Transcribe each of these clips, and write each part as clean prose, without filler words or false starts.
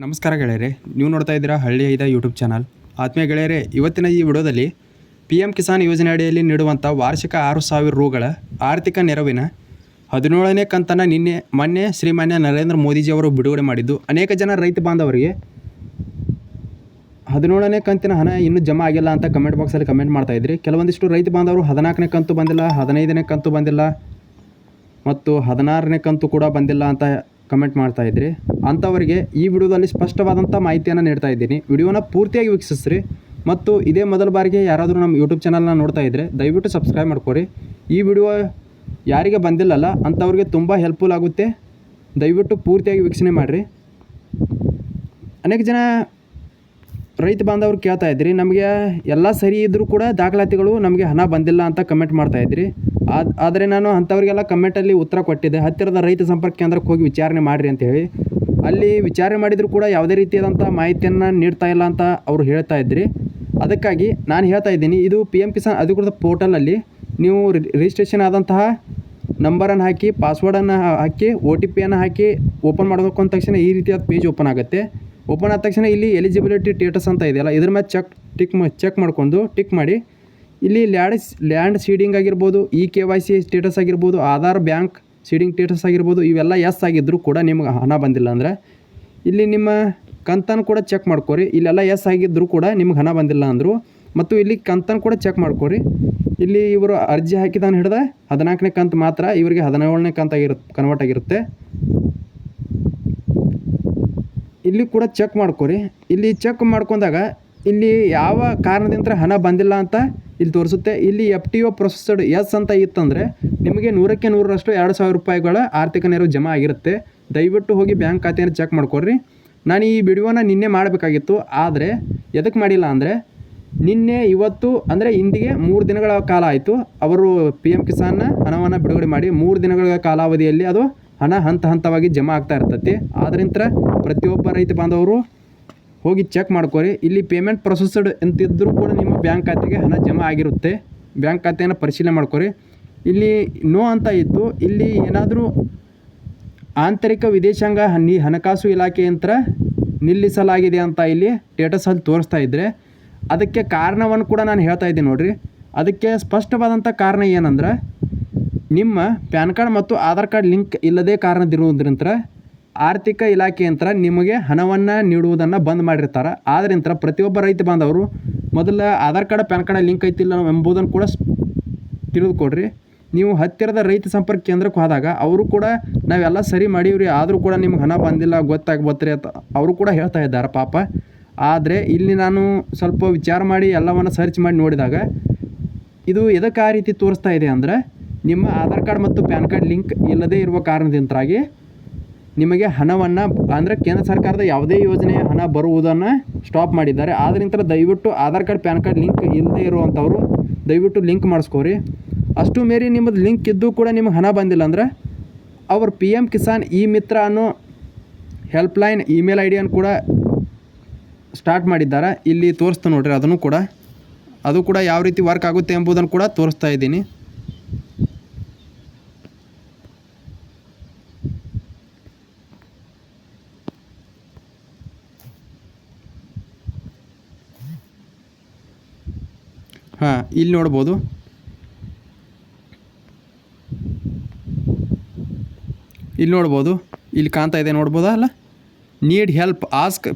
ನಮಸ್ಕಾರ ಗೆಳೆಯರೆ, ನೀವು ನೋಡ್ತಾ ಇದ್ದೀರಾ ಹಳ್ಳಿ ಐದ ಯೂಟ್ಯೂಬ್ ಚಾನಲ್. ಆತ್ಮೀಯ ಗೆಳೆಯರೆ, ಇವತ್ತಿನ ಈ ವಿಡಿಯೋದಲ್ಲಿ PM ಕಿಸಾನ್ ಯೋಜನೆ ಅಡಿಯಲ್ಲಿ ನೀಡುವಂಥ ವಾರ್ಷಿಕ 6,000 ರೂಗಳ ಆರ್ಥಿಕ ನೆರವಿನ 17ನೇ ಕಂತನ್ನು ಮೊನ್ನೆ ಶ್ರೀಮಾನ್ಯ ನರೇಂದ್ರ ಮೋದಿಜಿಯವರು ಬಿಡುಗಡೆ ಮಾಡಿದ್ದು ಅನೇಕ ಜನ ರೈತ ಬಾಂಧವರಿಗೆ 17ನೇ ಕಂತಿನ ಹಣ ಇನ್ನೂ ಜಮಾ ಆಗಿಲ್ಲ ಅಂತ ಕಮೆಂಟ್ ಬಾಕ್ಸಲ್ಲಿ ಕಮೆಂಟ್ ಮಾಡ್ತಾ ಇದ್ರಿ. ಕೆಲವೊಂದಿಷ್ಟು ರೈತ ಬಾಂಧವರು 14ನೇ ಕಂತು ಬಂದಿಲ್ಲ, 15ನೇ ಕಂತು ಬಂದಿಲ್ಲ ಮತ್ತು 16ನೇ ಕಂತು ಕೂಡ ಬಂದಿಲ್ಲ ಅಂತ ಕಮೆಂಟ್ ಮಾಡ್ತಾ ಇದ್ರಿ. ಅಂಥವರಿಗೆ ಈ ವಿಡಿಯೋದಲ್ಲಿ ಸ್ಪಷ್ಟವಾದಂಥ ಮಾಹಿತಿಯನ್ನು ನೀಡ್ತಾ ಇದ್ದೀನಿ. ವಿಡಿಯೋನ ಪೂರ್ತಿಯಾಗಿ ವೀಕ್ಷಿಸ್ರಿ ಮತ್ತು ಇದೇ ಮೊದಲ ಬಾರಿಗೆ ಯಾರಾದರೂ ನಮ್ಮ ಯೂಟ್ಯೂಬ್ ಚಾನಲ್ನ ನೋಡ್ತಾ ಇದ್ದರೆ ದಯವಿಟ್ಟು ಸಬ್ಸ್ಕ್ರೈಬ್ ಮಾಡ್ಕೊರಿ. ಈ ವಿಡಿಯೋ ಯಾರಿಗೆ ಬಂದಿಲ್ಲಲ್ಲ ಅಂಥವ್ರಿಗೆ ತುಂಬ ಹೆಲ್ಪ್ಫುಲ್ ಆಗುತ್ತೆ. ದಯವಿಟ್ಟು ಪೂರ್ತಿಯಾಗಿ ವೀಕ್ಷಣೆ ಮಾಡಿರಿ. ಅನೇಕ ಜನ ರೈತ ಬಾಂಧವರು ಕೇಳ್ತಾ ಇದ್ರಿ, ನಮಗೆ ಎಲ್ಲ ಸರಿ ಇದ್ದರೂ ಕೂಡ ದಾಖಲಾತಿಗಳು ನಮಗೆ ಹಣ ಬಂದಿಲ್ಲ ಅಂತ ಕಮೆಂಟ್ ಮಾಡ್ತಾ ಇದ್ರಿ. ಆದರೆ ನಾನು ಅಂಥವ್ರಿಗೆಲ್ಲ ಕಮೆಂಟಲ್ಲಿ ಉತ್ತರ ಕೊಟ್ಟಿದ್ದೆ. ಹತ್ತಿರದ ರೈತ ಸಂಪರ್ಕ ಕೇಂದ್ರಕ್ಕೆ ಹೋಗಿ ವಿಚಾರಣೆ ಮಾಡಿರಿ ಅಂತ ಹೇಳಿ. ಅಲ್ಲಿ ವಿಚಾರಣೆ ಮಾಡಿದರೂ ಕೂಡ ಯಾವುದೇ ರೀತಿಯಾದಂಥ ಮಾಹಿತಿಯನ್ನು ನೀಡ್ತಾ ಇಲ್ಲ ಅಂತ ಅವರು ಹೇಳ್ತಾ ಇದ್ರಿ. ಅದಕ್ಕಾಗಿ ನಾನು ಹೇಳ್ತಾ ಇದ್ದೀನಿ, ಇದು PM ಕಿಸಾನ್ ಅಧಿಕೃತ ಪೋರ್ಟಲಲ್ಲಿ ನೀವು ರಿಜಿಸ್ಟ್ರೇಷನ್ ಆದಂತಹ ನಂಬರನ್ನು ಹಾಕಿ, ಪಾಸ್ವರ್ಡನ್ನು ಹಾಕಿ, OTP ಹಾಕಿ ಓಪನ್ ಮಾಡಬೇಕು ಅಂದ ತಕ್ಷಣ ಈ ರೀತಿಯಾದ ಪೇಜ್ ಓಪನ್ ಆಗುತ್ತೆ. ಓಪನ್ ಆದ ತಕ್ಷಣ ಇಲ್ಲಿ ಎಲಿಜಿಬಿಲಿಟಿ ಸ್ಟೇಟಸ್ ಅಂತ ಇದೆಯಲ್ಲ, ಇದ್ರ ಮೇಲೆ ಚೆಕ್ ಮಾಡ್ಕೊಂಡು ಟಿಕ್ ಮಾಡಿ. ಇಲ್ಲಿ ಲ್ಯಾಂಡ್ ಸೀಡಿಂಗ್ ಆಗಿರ್ಬೋದು, KYC ಸ್ಟೇಟಸ್ ಆಗಿರ್ಬೋದು, ಆಧಾರ್ ಬ್ಯಾಂಕ್ ಸೀಡಿಂಗ್ ಸ್ಟೇಟಸ್ ಆಗಿರ್ಬೋದು, ಇವೆಲ್ಲ ಎಸ್ ಆಗಿದ್ದರೂ ಕೂಡ ನಿಮ್ಗೆ ಹಣ ಬಂದಿಲ್ಲ ಅಂದರೆ ಇಲ್ಲಿ ನಿಮ್ಮ ಕಂತನ್ನು ಕೂಡ ಚೆಕ್ ಮಾಡ್ಕೊರಿ. ಇಲ್ಲೆಲ್ಲ ಎಸ್ ಆಗಿದ್ದರೂ ಕೂಡ ನಿಮ್ಗೆ ಹಣ ಬಂದಿಲ್ಲ ಅಂದರು. ಮತ್ತು ಇಲ್ಲಿ ಕಂತನ್ನು ಕೂಡ ಚೆಕ್ ಮಾಡ್ಕೊರಿ. ಇಲ್ಲಿ ಇವರು ಅರ್ಜಿ ಹಾಕಿದಾನ ಹಿಡಿದ 14ನೇ ಕಂತು ಮಾತ್ರ ಇವರಿಗೆ 17ನೇ ಕಂತು ಕನ್ವರ್ಟ್ ಆಗಿರುತ್ತೆ. ಇಲ್ಲಿ ಕೂಡ ಚೆಕ್ ಮಾಡ್ಕೊರಿ. ಇಲ್ಲಿ ಚೆಕ್ ಮಾಡ್ಕೊಂಡಾಗ ಇಲ್ಲಿ ಯಾವ ಕಾರಣದಿಂದ ಹಣ ಬಂದಿಲ್ಲ ಅಂತ ಇಲ್ಲಿ ತೋರಿಸುತ್ತೆ. ಇಲ್ಲಿ FTO ಪ್ರೊಸೆಸ್ಡ್ ಎಸ್ ಅಂತ ಇತ್ತಂದರೆ ನಿಮಗೆ 100ಕ್ಕೆ 100ರಷ್ಟು 2,000 ರೂಪಾಯಿಗಳ ಆರ್ಥಿಕ ನೆರವು ಜಮಾ ಆಗಿರುತ್ತೆ. ದಯವಿಟ್ಟು ಹೋಗಿ ಬ್ಯಾಂಕ್ ಖಾತೆಯನ್ನು ಚೆಕ್ ಮಾಡ್ಕೊಡ್ರಿ. ನಾನು ಈ ವಿಡಿಯೋನ ನಿನ್ನೆ ಮಾಡಬೇಕಾಗಿತ್ತು, ಆದರೆ ಎದಕ್ಕೆ ಮಾಡಿಲ್ಲ ಅಂದರೆ ನಿನ್ನೆ ಇವತ್ತು ಅಂದರೆ ಇಂದಿಗೆ 3 ದಿನಗಳ ಕಾಲ ಆಯಿತು. ಅವರು PM ಕಿಸಾನ್ನ ಹಣವನ್ನು ಬಿಡುಗಡೆ ಮಾಡಿ 3 ದಿನಗಳ ಕಾಲಾವಧಿಯಲ್ಲಿ ಅದು ಹಣ ಹಂತವಾಗಿ ಜಮಾ ಆಗ್ತಾ ಇರ್ತೈತಿ. ಆದ್ದರಿಂದ ಪ್ರತಿಯೊಬ್ಬ ರೈತ ಬಾಂಧವರು ಹೋಗಿ ಚೆಕ್ ಮಾಡ್ಕೊರಿ. ಇಲ್ಲಿ ಪೇಮೆಂಟ್ ಪ್ರೊಸೆಸ್ಡ್ ಅಂತಿದ್ದರೂ ಕೂಡ ನಿಮ್ಮ ಬ್ಯಾಂಕ್ ಖಾತೆಗೆ ಹಣ ಜಮಾ ಆಗಿರುತ್ತೆ. ಬ್ಯಾಂಕ್ ಖಾತೆಯನ್ನು ಪರಿಶೀಲನೆ ಮಾಡ್ಕೊರಿ. ಇಲ್ಲಿ ನೋ ಅಂತ ಇತ್ತು. ಇಲ್ಲಿ ಏನಾದರೂ ಆಂತರಿಕ ವಿದೇಶಾಂಗ ಹಣಕಾಸು ಇಲಾಖೆಯಂತ್ರ ನಿಲ್ಲಿಸಲಾಗಿದೆ ಅಂತ ಇಲ್ಲಿ ಸ್ಟೇಟಸಲ್ಲಿ ತೋರಿಸ್ತಾ ಇದ್ದರೆ ಅದಕ್ಕೆ ಕಾರಣವನ್ನು ಕೂಡ ನಾನು ಹೇಳ್ತಾ ಇದ್ದೀನಿ ನೋಡಿರಿ. ಅದಕ್ಕೆ ಸ್ಪಷ್ಟವಾದಂಥ ಕಾರಣ ಏನಂದ್ರೆ, ನಿಮ್ಮ ಪ್ಯಾನ್ ಕಾರ್ಡ್ ಮತ್ತು ಆಧಾರ್ ಕಾರ್ಡ್ ಲಿಂಕ್ ಇಲ್ಲದೇ ಕಾರಣದಿರುವುದರಿಂದ ಆರ್ಥಿಕ ಇಲಾಖೆಯಂತ್ರ ನಿಮಗೆ ಹಣವನ್ನು ನೀಡುವುದನ್ನು ಬಂದ್ ಮಾಡಿರ್ತಾರೆ. ಆದ್ದರಿಂದ ಪ್ರತಿಯೊಬ್ಬ ರೈತ ಬಾಂಧವರು ಮೊದಲ Aadhaar card PAN card link ಐತಿಲ್ಲ ಎಂಬುದನ್ನು ಕೂಡ ತಿಳಿದುಕೊಡ್ರಿ. ನೀವು ಹತ್ತಿರದ ರೈತ ಸಂಪರ್ಕ ಕೇಂದ್ರಕ್ಕೆ ಹೋದಾಗ ಅವರು ಕೂಡ ನಾವೆಲ್ಲ ಸರಿ ಮಾಡೀವ್ರಿ, ಆದರೂ ಕೂಡ ನಿಮ್ಗೆ ಹಣ ಬಂದಿಲ್ಲ ಗೊತ್ತಾಗ್ಬತ್ರಿ ಅಂತ ಅವರು ಕೂಡ ಹೇಳ್ತಾ ಇದ್ದಾರೆ ಪಾಪ. ಆದರೆ ಇಲ್ಲಿ ನಾನು ಸ್ವಲ್ಪ ವಿಚಾರ ಮಾಡಿ ಎಲ್ಲವನ್ನು ಸರ್ಚ್ ಮಾಡಿ ನೋಡಿದಾಗ ಇದು ಎದಕ್ಕೆ ಆ ರೀತಿ ತೋರಿಸ್ತಾ ಇದೆ ಅಂದರೆ, ನಿಮ್ಮ ಆಧಾರ್ ಕಾರ್ಡ್ ಮತ್ತು ಪ್ಯಾನ್ ಕಾರ್ಡ್ ಲಿಂಕ್ ಇಲ್ಲದೇ ಇರುವ ಕಾರಣದಿಂದಾಗಿ ನಿಮಗೆ ಹಣವನ್ನು ಅಂದರೆ ಕೇಂದ್ರ ಸರ್ಕಾರದ ಯಾವುದೇ ಯೋಜನೆಯ ಹಣ ಬರುವುದನ್ನು ಸ್ಟಾಪ್ ಮಾಡಿದ್ದಾರೆ. ಆದ್ದರಿಂದ ದಯವಿಟ್ಟು Aadhaar card PAN card link ಇಲ್ಲದೇ ಇರುವಂಥವರು ದಯವಿಟ್ಟು ಲಿಂಕ್ ಮಾಡಿಸ್ಕೋರಿ. ಅಷ್ಟು ಮೇರಿ ನಿಮ್ಮದು ಲಿಂಕ್ ಇದ್ದು ಕೂಡ ನಿಮಗೆ ಹಣ ಬಂದಿಲ್ಲ ಅಂದರೆ ಅವರು PM ಕಿಸಾನ್ ಮಿತ್ರ ಅನ್ನೋ ಹೆಲ್ಪ್ಲೈನ್ ಇಮೇಲ್ ಐಡಿಯನ್ನು ಕೂಡ ಸ್ಟಾರ್ಟ್ ಮಾಡಿದ್ದಾರೆ. ಇಲ್ಲಿ ತೋರಿಸ್ತಾ ನೋಡ್ರಿ, ಅದು ಕೂಡ ಯಾವ ರೀತಿ ವರ್ಕ್ ಆಗುತ್ತೆ ಎಂಬುದನ್ನು ಕೂಡ ತೋರಿಸ್ತಾ ಇದ್ದೀನಿ. ಇಲ್ಲಿ ನೋಡ್ಬೋದು. ಇಲ್ಲಿ ಕಾಣ್ತಾ ಇದೆ ನೋಡ್ಬೋದಾ ಅಲ್ಲ, ನೀಡ್ ಹೆಲ್ಪ್ ಆಸ್ಕ್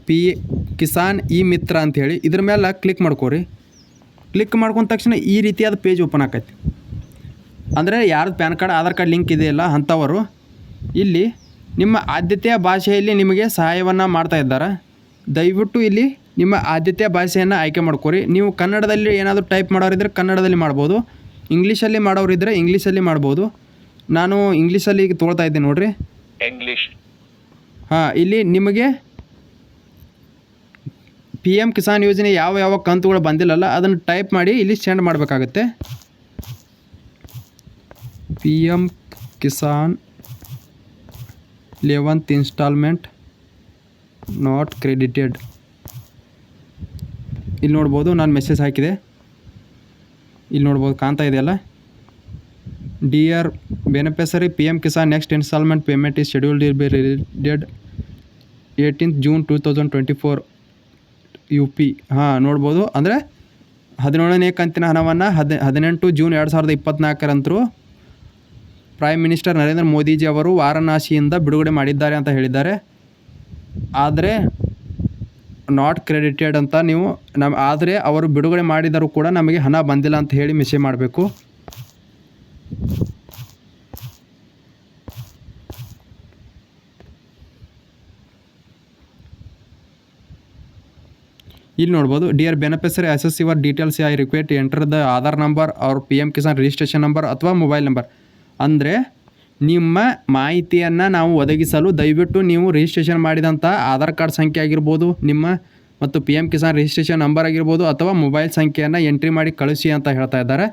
ಕಿಸಾನ್ ಮಿತ್ರ ಅಂಥೇಳಿ ಇದ್ರ ಮೇಲೆ ಕ್ಲಿಕ್ ಮಾಡ್ಕೋರಿ. ಕ್ಲಿಕ್ ಮಾಡ್ಕೊಂಡ ತಕ್ಷಣ ಈ ರೀತಿಯಾದ ಪೇಜ್ ಓಪನ್ ಆಕೈತಿ. ಅಂದರೆ ಯಾರ್ದು PAN card Aadhaar card link ಇದೆಯಲ್ಲ ಅಂಥವರು ಇಲ್ಲಿ ನಿಮ್ಮ ಆದ್ಯತೆಯ ಭಾಷೆಯಲ್ಲಿ ನಿಮಗೆ ಸಹಾಯವನ್ನು ಮಾಡ್ತಾ ಇದ್ದಾರೆ. ದಯವಿಟ್ಟು ಇಲ್ಲಿ ನಿಮ್ಮ ಆದ್ಯತೆಯ ಭಾಷೆಯನ್ನು ಆಯ್ಕೆ ಮಾಡ್ಕೋರಿ. ನೀವು ಕನ್ನಡದಲ್ಲಿ ಏನಾದರೂ ಟೈಪ್ ಮಾಡೋರಿದ್ದರೆ ಕನ್ನಡದಲ್ಲಿ ಮಾಡ್ಬೋದು, ಇಂಗ್ಲೀಷಲ್ಲಿ ಮಾಡೋರಿದ್ದರೆ ಇಂಗ್ಲೀಷಲ್ಲಿ ಮಾಡ್ಬೋದು. ನಾನು ಇಂಗ್ಲೀಷಲ್ಲಿ ಈಗ ತೊಗೊಳ್ತಾ ಇದ್ದೀನಿ ನೋಡಿರಿ, ಇಂಗ್ಲೀಷ್. ಇಲ್ಲಿ ನಿಮಗೆ PM ಕಿಸಾನ್ ಯೋಜನೆ ಯಾವ ಕಂತುಗಳು ಬಂದಿಲ್ಲಲ್ಲ ಅದನ್ನು ಟೈಪ್ ಮಾಡಿ ಇಲ್ಲಿ ಸೆಂಡ್ ಮಾಡಬೇಕಾಗುತ್ತೆ. PM Kisan 11th instalment not credited. ಇಲ್ಲಿ ನೋಡ್ಬೋದು, ನಾನು ಮೆಸೇಜ್ ಹಾಕಿದೆ. ಇಲ್ಲಿ ನೋಡ್ಬೋದು, ಕಾಣ್ತಾ ಇದೆಯಲ್ಲ, Dear beneficiary, PM Kisan next installment payment is scheduled to be released 18th June 2024 UP. ನೋಡ್ಬೋದು. ಅಂದರೆ 17ನೇ ಕಂತಿನ ಹಣವನ್ನು 18 June 2024 prime minister Narendra Modiji ಅವರು ವಾರಣಾಸಿಯಿಂದ ಬಿಡುಗಡೆ ಮಾಡಿದ್ದಾರೆ ಅಂತ ಹೇಳಿದ್ದಾರೆ. ಆದರೆ ನಾಟ್ ಕ್ರೆಡಿಟೆಡ್ ಅಂತ ನೀವು ಆದರೆ ಅವರು ಬಿಡುಗಡೆ ಮಾಡಿದರೂ ಕೂಡ ನಮಗೆ ಹಣ ಬಂದಿಲ್ಲ ಅಂತ ಹೇಳಿ ಮೆಸೇಜ್ ಮಾಡಬೇಕು. ಇಲ್ಲಿ ನೋಡ್ಬೋದು, dear beneficiary assess your details I request enter the Aadhaar number ಅವ್ರ PM ಕಿಸಾನ್ ರಿಜಿಸ್ಟ್ರೇಷನ್ ನಂಬರ್ ಅಥವಾ ಮೊಬೈಲ್ ನಂಬರ್. ಅಂದರೆ ನಿಮ್ಮ ಮಾಹಿತಿಯನ್ನು ನಾವು ಒದಗಿಸಲು ದಯವಿಟ್ಟು ನೀವು ರಿಜಿಸ್ಟ್ರೇಷನ್ ಮಾಡಿದಂಥ ಆಧಾರ್ ಕಾರ್ಡ್ ಸಂಖ್ಯೆ ಆಗಿರ್ಬೋದು, ನಿಮ್ಮ ಮತ್ತು PM ಕಿಸಾನ್ ರಿಜಿಸ್ಟ್ರೇಷನ್ ನಂಬರ್ ಆಗಿರ್ಬೋದು ಅಥವಾ ಮೊಬೈಲ್ ಸಂಖ್ಯೆಯನ್ನು ಎಂಟ್ರಿ ಮಾಡಿ ಕಳಿಸಿ ಅಂತ ಹೇಳ್ತಾ ಇದ್ದಾರೆ.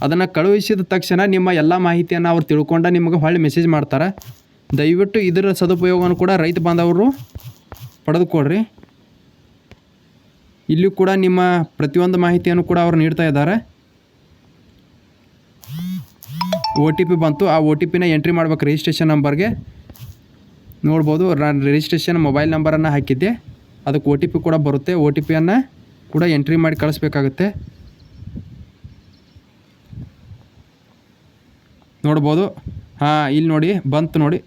ಅದನ್ನು ಕಳುಹಿಸಿದ ತಕ್ಷಣ ನಿಮ್ಮ ಎಲ್ಲ ಮಾಹಿತಿಯನ್ನು ಅವ್ರು ತಿಳ್ಕೊಂಡು ನಿಮಗೆ ಹೊಳ್ಳಿ ಮೆಸೇಜ್ ಮಾಡ್ತಾರೆ. ದಯವಿಟ್ಟು ಇದರ ಸದುಪಯೋಗವನ್ನು ಕೂಡ ರೈತ ಬಾಂಧವರು ಪಡೆದುಕೊಡ್ರಿ. ಇಲ್ಲಿ ಕೂಡ ನಿಮ್ಮ ಪ್ರತಿಯೊಂದು ಮಾಹಿತಿಯನ್ನು ಕೂಡ ಅವರು ನೀಡ್ತಾ ಇದ್ದಾರೆ. OTP ಬಂತು, ಆ OTPನ ಎಂಟ್ರಿ ಮಾಡ್ಬೇಕು ರಿಜಿಸ್ಟ್ರೇಷನ್ ನಂಬರ್ಗೆ. ನೋಡ್ಬೋದು, ನಾನು ರಿಜಿಸ್ಟ್ರೇಷನ್ ಮೊಬೈಲ್ ನಂಬರನ್ನು ಹಾಕಿದ್ದೆ, ಅದಕ್ಕೆ OTP ಕೂಡ ಬರುತ್ತೆ. OTPಯನ್ನು ಕೂಡ ಎಂಟ್ರಿ ಮಾಡಿ ಕಳಿಸ್ಬೇಕಾಗುತ್ತೆ. ನೋಡ್ಬೋದು, ಇಲ್ಲಿ ನೋಡಿ ಬಂತು ನೋಡಿ,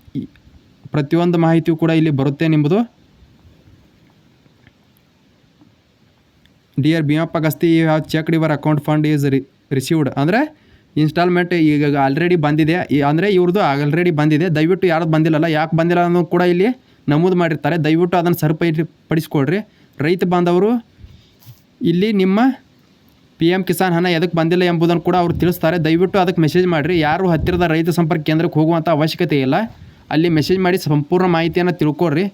ಪ್ರತಿಯೊಂದು ಮಾಹಿತಿಯು ಕೂಡ ಇಲ್ಲಿ ಬರುತ್ತೆ ನಿಮ್ಮದು. Dear Bhimappa Gasti you have checked your account fund is received. ಅಂದರೆ ಇನ್ಸ್ಟಾಲ್ಮೆಂಟ್ ಈಗ ಆಲ್ರೆಡಿ ಬಂದಿದೆ, ಅಂದರೆ ಇವ್ರದ್ದು ಆಲ್ರೆಡಿ ಬಂದಿದೆ. ದಯವಿಟ್ಟು ಯಾರ್ದು ಬಂದಿಲ್ಲಲ್ಲ, ಯಾಕೆ ಬಂದಿಲ್ಲ ಅನ್ನೋದು ಕೂಡ ಇಲ್ಲಿ ನಮೂದು ಮಾಡಿರ್ತಾರೆ. ದಯವಿಟ್ಟು ಅದನ್ನು ಸರಿಪಡಿಸ್ಕೊಡ್ರಿ. ರೈತ ಬಾಂಧವರು ಇಲ್ಲಿ ನಿಮ್ಮ PM ಕಿಸಾನ್ ಹಣ ಎದಕ್ಕೆ ಬಂದಿಲ್ಲ ಎಂಬುದನ್ನು ಕೂಡ ಅವರು ತಿಳಿಸ್ತಾರೆ. ದಯವಿಟ್ಟು ಅದಕ್ಕೆ ಮೆಸೇಜ್ ಮಾಡಿರಿ. ಯಾರು ಹತ್ತಿರದ ರೈತ ಸಂಪರ್ಕ ಕೇಂದ್ರಕ್ಕೆ ಹೋಗುವಂಥ ಅವಶ್ಯಕತೆ ಇಲ್ಲ. ಅಲ್ಲಿ ಮೆಸೇಜ್ ಮಾಡಿ ಸಂಪೂರ್ಣ ಮಾಹಿತಿಯನ್ನು ತಿಳ್ಕೊಡ್ರಿ.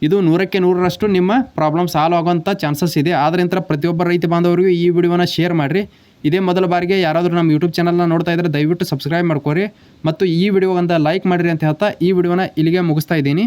ಇದು 100ಕ್ಕೆ 100ರಷ್ಟು ನಿಮ್ಮ ಪ್ರಾಬ್ಲಮ್ ಸಾಲ್ವ್ ಆಗೋಂಥ ಚಾನ್ಸಸ್ ಇದೆ. ಆದ್ದರಿಂದ ಪ್ರತಿಯೊಬ್ಬ ರೈತ ಬಾಂಧವರಿಗೂ ಈ ವಿಡಿಯೋನ ಶೇರ್ ಮಾಡಿರಿ. ಇದೇ ಮೊದಲ ಬಾರಿಗೆ ಯಾರಾದರೂ ನಮ್ಮ ಯೂಟ್ಯೂಬ್ ಚಾನಲ್ನ ನೋಡ್ತಾ ಇದ್ದರೆ ದಯವಿಟ್ಟು ಸಬ್ಸ್ಕ್ರೈಬ್ ಮಾಡ್ಕೊರಿ ಮತ್ತು ಈ ವಿಡಿಯೋ ಒಂದು ಲೈಕ್ ಮಾಡಿರಿ ಅಂತ ಹೇಳ್ತಾ ಈ ವಿಡಿಯೋನ ಇಲ್ಲಿಗೆ ಮುಗಿಸ್ತಾ ಇದ್ದೀನಿ.